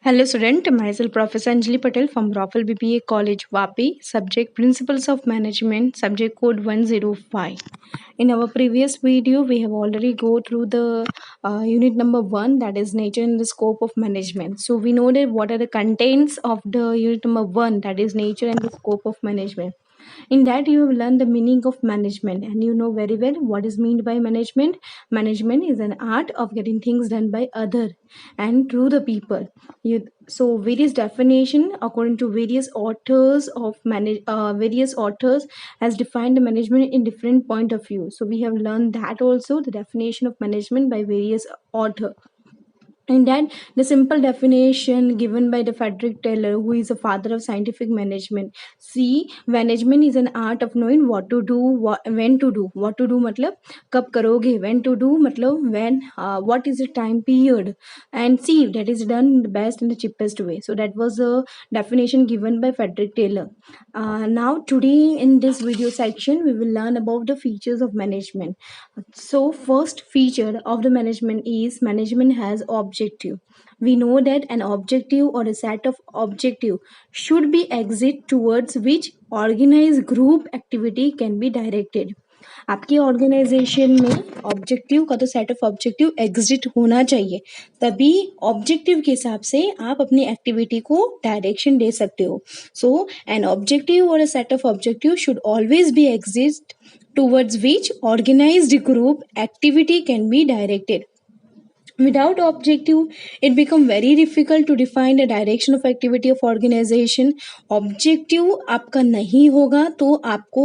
Hello student, myself Professor Anjali Patel from Raffle BBA College Vapi, subject Principles of Management, subject code 105. In our previous video, we have already go through the unit number 1, that is nature and the scope of management. So we know that what are the contents of the unit number 1, that is nature and the scope of management. In that you have learned the meaning of management, and you know very well what is meant by management. Management is an art of getting things done by other and through the people. So various definition according to various authors of various authors has defined the management in different point of view. So we have learned that also the definition of management by various author. In that, the simple definition given by the Frederick Taylor, who is a father of scientific management. See, management is an art of knowing what to do, when to do. What to do मतलब कब करोगे, when to do मतलब when, what is the time period, and see that is done the best and the cheapest way. So that was a definition given by Frederick Taylor. Now today in this video section, we will learn about the features of management. So first feature of the management is management has objective. We know that an objective or a set of objective should be exit towards which organized group activity can be directed. आपकी organisation में objective का तो set of objective exit होना चाहिए, तभी objective के हिसाब से आप अपनी एक्टिविटी को डायरेक्शन दे सकते हो. सो एन ऑब्जेक्टिव और a set of objective should always be exist towards which organized group activity can be directed. Without objective, it become very difficult to define the direction of activity of organization. Objective आपका नहीं होगा तो आपको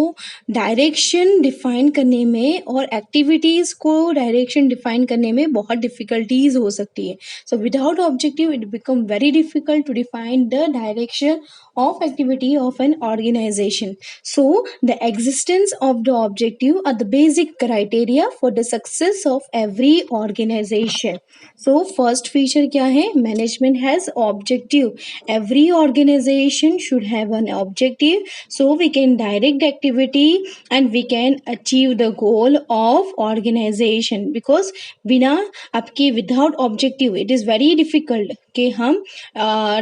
direction define करने में और activities को direction define करने में बहुत difficulties हो सकती है. So without objective, it become very difficult to define the direction of activity of an organization. So the existence of the objective are the basic criteria for the success of every organization. So first feature क्या है? Management has objective. Every organization should have an objective, so we can direct activity and we can achieve the goal of organization. Because बिना आपके without objective it is very difficult कि हम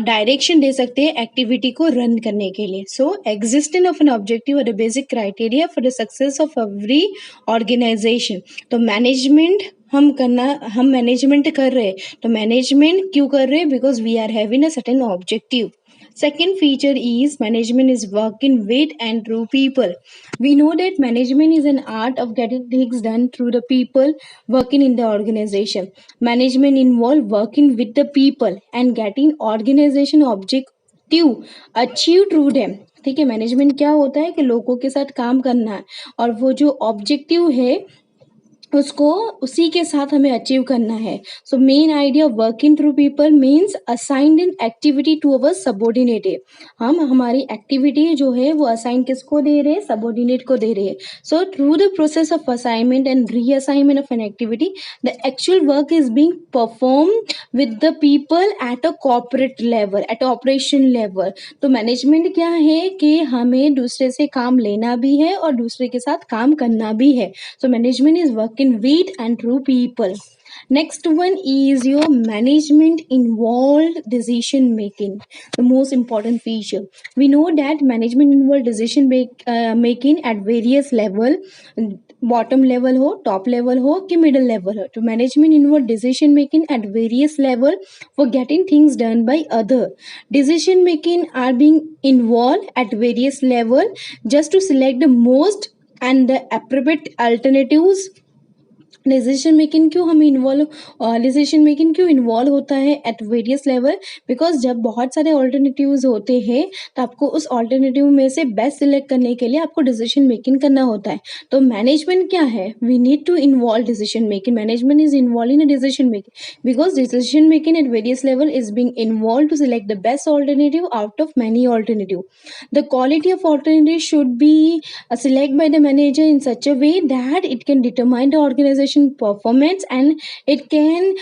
direction दे सकते हैं activity को run करने के लिए. So existence of an objective are the basic criteria for the success of every organisation. तो मैनेजमेंट हम मैनेजमेंट कर रहे हैं, तो मैनेजमेंट क्यों कर रहे हैं? Because we are having a certain objective. Second feature is management is working with and through people. We know that management is an art of getting things done through the people working in the organization. Management involve working with the people and getting organization objective achieve through them. ठीक है, management क्या होता है कि लोगों के साथ काम करना है और वो जो ऑब्जेक्टिव है उसको उसी के साथ हमें अचीव करना है. So main idea working through people means assigned in activity to our subordinated. हम हमारी एक्टिविटी जो है वो असाइन किसको दे रहे हैं? सबॉर्डिनेट को दे रहे हैं. So through the process of assignment and reassignment of an activity, the actual work is being perform with the people at a corporate level, at operation level. तो मैनेजमेंट क्या है कि हमें दूसरे से काम लेना भी है और दूसरे के साथ काम करना भी है. सो management is working with and through people. Next one is your management involved decision making, the most important feature. We know that management involved decision making at various level, bottom level हो, top level हो कि middle level हो. तो management involved decision making at various level for getting things done by other. Decision making are being involved at various level just to select the most and the appropriate alternatives. Decision making क्यों हम decision making क्यों involve होता है eight various level? Because जब बहुत सारे alternatives होते हैं तो आपको उस ऑल्टरनेटिव में से बेस्ट सिलेक्ट करने के लिए आपको डिसीजन मेकिंग करना होता है. तो मैनेजमेंट क्या है? We need to involve decision making. Management is involve in decision making because decision making at various level is being involve to select the best alternative out of many alternative. The quality of alternative should be select by the manager in such a way that it can determine the organization organization performance, and it can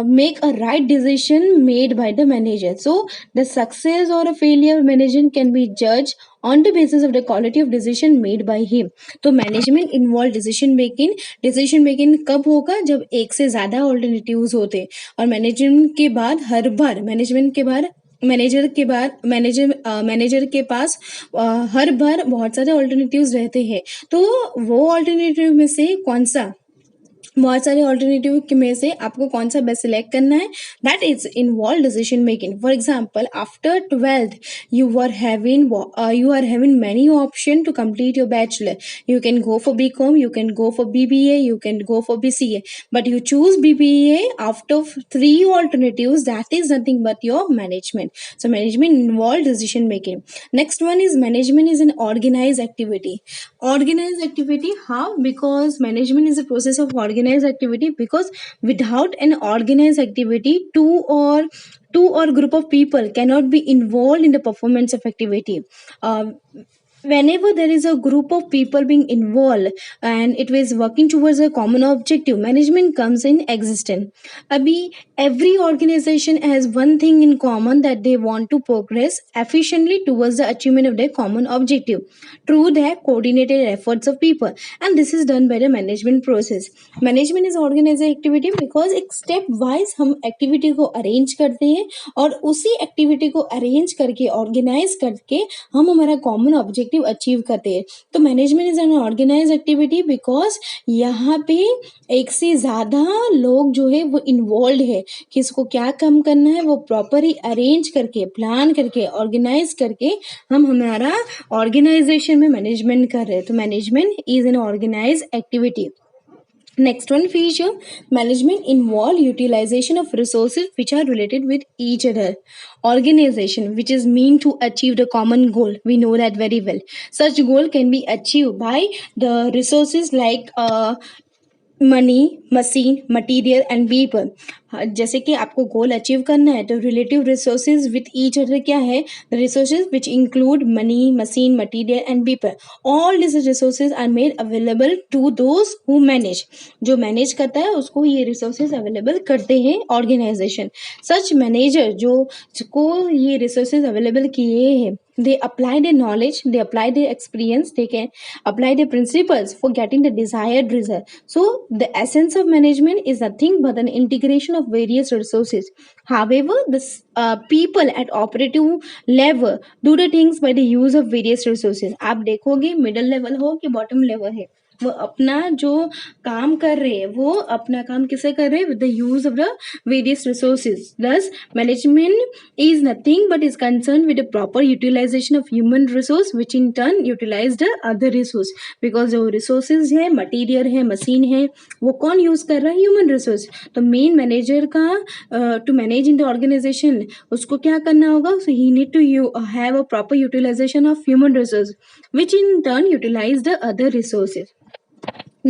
make a right decision made by the manager. So the success or a failure of management can be judged on the basis of the quality of decision made by him. तो management involve decision making कब होगा, जब एक से ज्यादा alternatives होते, और management के बाद हर बार मैनेजमेंट के बाद मैनेजर के पास हर बार बहुत सारे ऑल्टरनेटिव्स रहते हैं। तो वो ऑल्टरनेटिव में से कौन सा, बहुत सारे ऑल्टरनेटिव में से आपको कौन सा बेस्ट सिलेक्ट करना है, that is involve decision making. For example, after 12th you are having many option to complete your bachelor. You can go for BCom, you can go for BBA, you can go for BCA, but you choose BBA out of 3 alternatives. That is nothing but your management. So management involve decision making. Next one is management is an organized activity. Organized activity, how? Because management is a process of organized activity, because without an organized activity, two or group of people cannot be involved in the performance of activity. uh, Whenever there is a group of people being involved and it was working towards a common objective, management comes in existence. Abhi, every organization has one thing in common, that they want to progress efficiently towards the achievement of their common objective through their coordinated efforts of people, and this is done by the management process. Management is organize activity, because एक step wise हम activity को arrange करते हैं, और उसी activity को arrange करके organise करके हम हमारा कॉमन ऑब्जेक्टिव अचीव करते हैं। तो management is an organise activity, because यहाँ पे एक से ज़्यादा लोग जो है वो इन्वॉल्व है, किसको क्या काम करना है वो प्रॉपरली अरेंज करके, प्लान करके, ऑर्गेनाइज करके हम हमारा ऑर्गेनाइजेशन में मैनेजमेंट कर रहे हैं। तो management is an organise activity. Next one feature, management involve utilization of resources which are related with each other. Organization which is mean to achieve the common goal. We know that very well. Such goal can be achieved by the resources like money, machine, material and people. जैसे कि आपको goal achieve करना है तो relative resources with each other क्या है, the resources which include money, machine, material and people. All this resources are made available to those who manage. जो manage करता है उसको ये रिसोर्सेज अवेलेबल करते हैं ऑर्गेनाइजेशन. सच मैनेजर को ये रिसोर्सेज अवेलेबल किए हैं, they apply their knowledge, they apply their experience, they can apply their principles for getting the desired result. So the essence of management is nothing but an integration of various resources. However, the people at operative level do the things by the use of various resources. आप देखोगे middle level हो कि bottom level है, वो अपना जो काम कर रहे हैं वो अपना काम किसे कर रहे हैं, with the use of the various resources. This management is nothing but is concern with the proper utilisation of human resource which in turn utilise the other resource. Because जो रिसोर्सेज है, मटीरियल है, machine है, वो कौन use कर रहा है, human resource. तो मेन मैनेजर का to manage in the organisation उसको क्या करना होगा, so he need to have a proper utilisation of human resource which in turn utilise the other resources.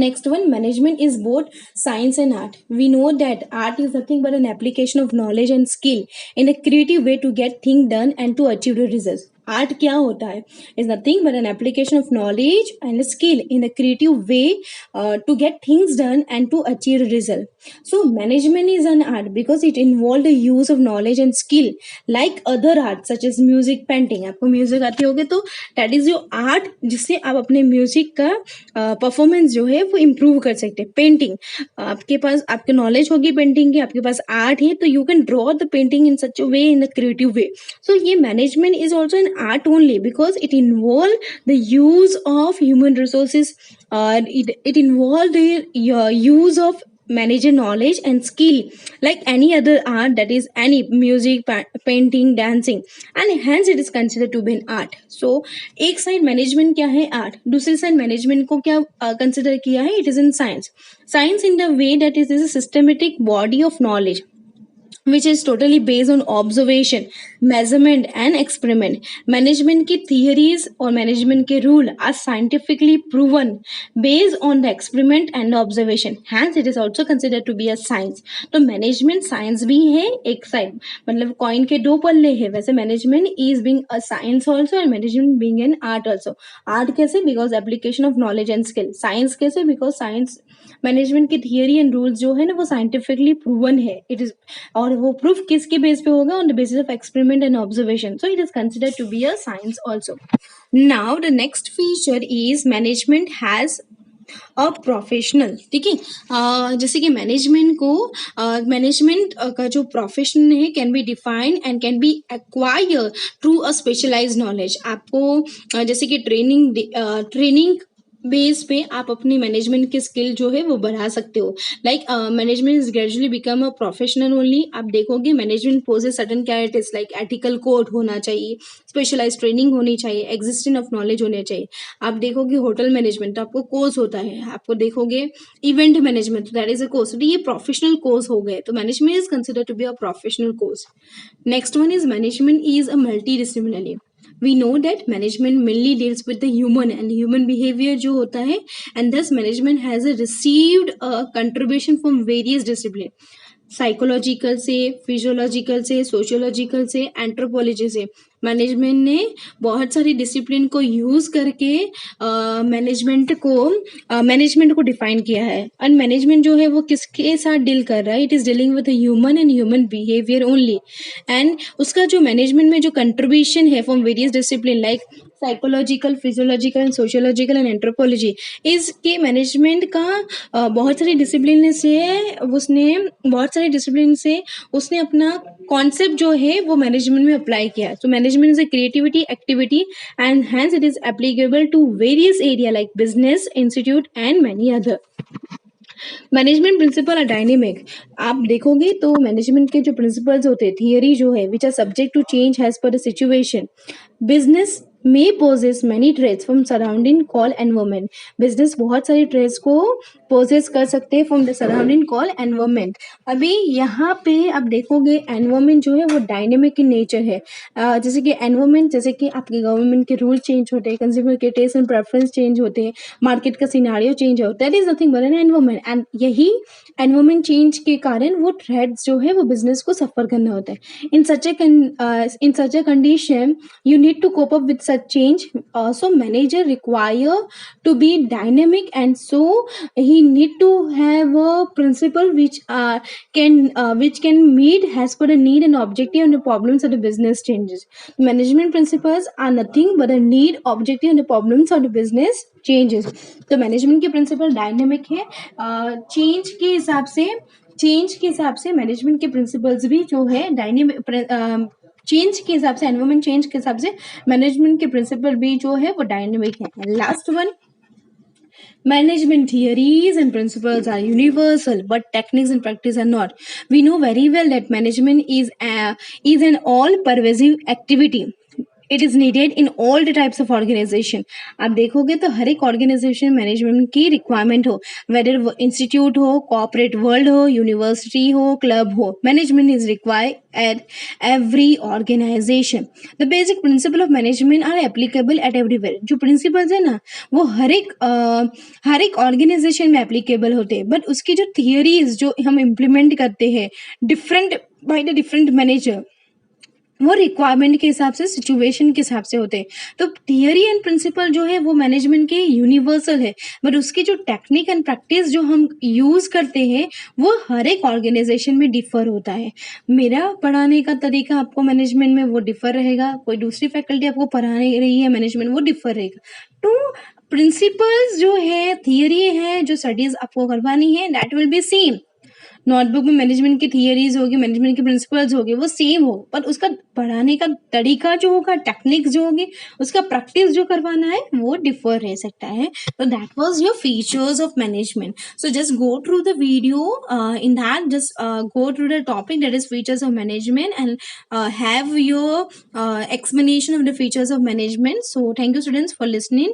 Next one, management is both science and art. We know that art is nothing but an application of knowledge and skill in a creative way to get things done and to achieve the results. Art क्या होता है, is nothing but an application of knowledge and skill in a creative way to get things done and to achieve result. So management is an art because it involve the use of knowledge and skill like other art such as music, painting. आपको music आती होगी तो that is your art, जिससे आप अपने music का performance जो है वो इम्प्रूव कर सकते हैं. पेंटिंग, आपके पास आपकी नॉलेज होगी पेंटिंग की, आपके पास आर्ट है तो you can draw the painting in such a way, in a creative way. So ये management is also an art only because it involve the use of human resources. It involve the use of manager knowledge and skill like any other art, that is any music, painting, dancing, and hence it is considered to be an art. So एक side management क्या है, art. दूसरी side management को क्या consider किया है, it is in science. Science in the way that it is a systematic body of knowledge which is totally based on observation, measurement, and experiment. Management की theories और management के rule are scientifically proven based on the experiment and observation. Hence, it is also considered to be a science. तो management science भी है एक side, मतलब coin के दो पल्ले हैं. वैसे management is being a science also and management being an art also. Art कैसे? Because application of knowledge and skill. Science कैसे? Because science मैनेजमेंट की थियरी एंड रूल्स जो है ना वो साइंटिफिकली प्रूवन है. इट इज, और वो प्रूफ किसके बेस पे होगा? On the basis of experiment and observation. So it is considered to be a science also. Now the next feature is management has a professional. ठीक है, जैसे कि मैनेजमेंट को मैनेजमेंट का जो प्रोफेशन है can be defined and can be acquire through a specialised knowledge. आपको जैसे कि ट्रेनिंग बेस पे आप अपनी मैनेजमेंट की स्किल जो है वो बढ़ा सकते हो. Like management is gradually become a professional only. आप देखोगे management poses certain characters like ethical code होना चाहिए, स्पेशलाइज ट्रेनिंग होनी चाहिए, एग्जिस्टेंस ऑफ नॉलेज होने चाहिए. आप देखोगे होटल मैनेजमेंट तो आपको कोर्स होता है. आपको देखोगे event management that is a course. तो ये प्रोफेशनल कोर्स हो गए. तो management is consider to be a professional course. Next one is management is a multi disciplinary. We know that management mainly deals with the human and human behavior जो होता है, and thus management has received a contribution from various disciplines. Psychological से, physiological से, sociological से, anthropology से. Management ने बहुत सारी डिसिप्लिन को यूज करके मैनेजमेंट को डिफाइन किया है. एंड मैनेजमेंट जो है वो किसके साथ डील कर रहा है? It is dealing with human and human behaviour only. And उसका जो मैनेजमेंट में जो कंट्रीब्यूशन है from various discipline like psychological, physiological and sociological and anthropology, इसके मैनेजमेंट का बहुत सारी डिसिप्लिन से उसने अपना कॉन्सेप्ट जो है वो मैनेजमेंट में अप्लाई किया. तो management is a creativity activity and hence it is applicable to various area like business, institute and many other. Management principle are dynamic. आप देखोगे तो मैनेजमेंट के जो प्रिंसिपल्स होते हैं, थियरी जो है which are subject to change as per the situation. Business may possess many traits from surrounding call environment. Business बहुत सारी ट्रेड्स को पोजेस कर सकते हैं from the surrounding call environment. अभी यहाँ पे आप देखोगे एनवायरमेंट जो है वो डायनेमिक इन नेचर है. जैसे कि एनवायरमेंट, जैसे कि आपके गवर्नमेंट के रूल चेंज होते हैं, कंज्यूमर के टेस्ट एंड प्रेफरेंस चेंज होते हैं, मार्केट का सिनारियो चेंज होता है. That is nothing but an environment. And यही एनवायरमेंट चेंज के कारण वो थ्रेड्स जो है वो बिजनेस को सफर करना होता है. In such a condition you need to cope up with such change. So manager require to be dynamic, and so he need to have a principle which can meet as per the need and objective and the problems of the business changes. Management principles are nothing but the need, objective and the problems of the business changes. तो management के principal dynamic है. Change के हिसाब से management के principles भी जो है डायनेमिक. चेंज के हिसाब से, एनवायरमेंट चेंज के हिसाब से मैनेजमेंट के प्रिंसिपल भी जो है वो डायनेमिक है. Last one, management theories and principles are universal but techniques and practice are not. We know very well that management is an all pervasive activity. It is needed in all the types of organisation. आप देखोगे तो हर एक organisation management की requirement हो, whether वो institute हो, corporate world हो, यूनिवर्सिटी हो, क्लब हो, management is required at every organisation. The basic principle of management are applicable at everywhere. जो प्रिंसिपल्स है ना वो हर एक ऑर्गेनाइजेशन में एप्लीकेबल होते हैं, बट उसकी जो थियरीज जो हम इम्प्लीमेंट करते हैं different by the different manager, वो रिक्वायरमेंट के हिसाब से, सिचुएशन के हिसाब से होते हैं. तो थियरी एंड प्रिंसिपल जो है वो मैनेजमेंट के यूनिवर्सल है, बट उसकी जो टेक्निक एंड प्रैक्टिस जो हम यूज़ करते हैं वो हर एक ऑर्गेनाइजेशन में डिफर होता है. मेरा पढ़ाने का तरीका आपको मैनेजमेंट में वो डिफर रहेगा, कोई दूसरी फैकल्टी आपको पढ़ाने रही है मैनेजमेंट, वो डिफर रहेगा. तो प्रिंसिपल्स जो है, थियरी है, जो स्टडीज आपको करवानी है that will be same. Notebook में मैनेजमेंट की थियरीज होगी, मैनेजमेंट के प्रिंसिपल्स होंगे, वो सेम हो, पर उसका पढ़ाने का तरीका जो होगा, टेक्निक्स जो होगी, उसका प्रैक्टिस जो करवाना है वो डिफर रह सकता है. तो that was your features of management. So just go through the video in that, just go through the topic that is features of management and have your explanation of the features of management. So thank you students for listening.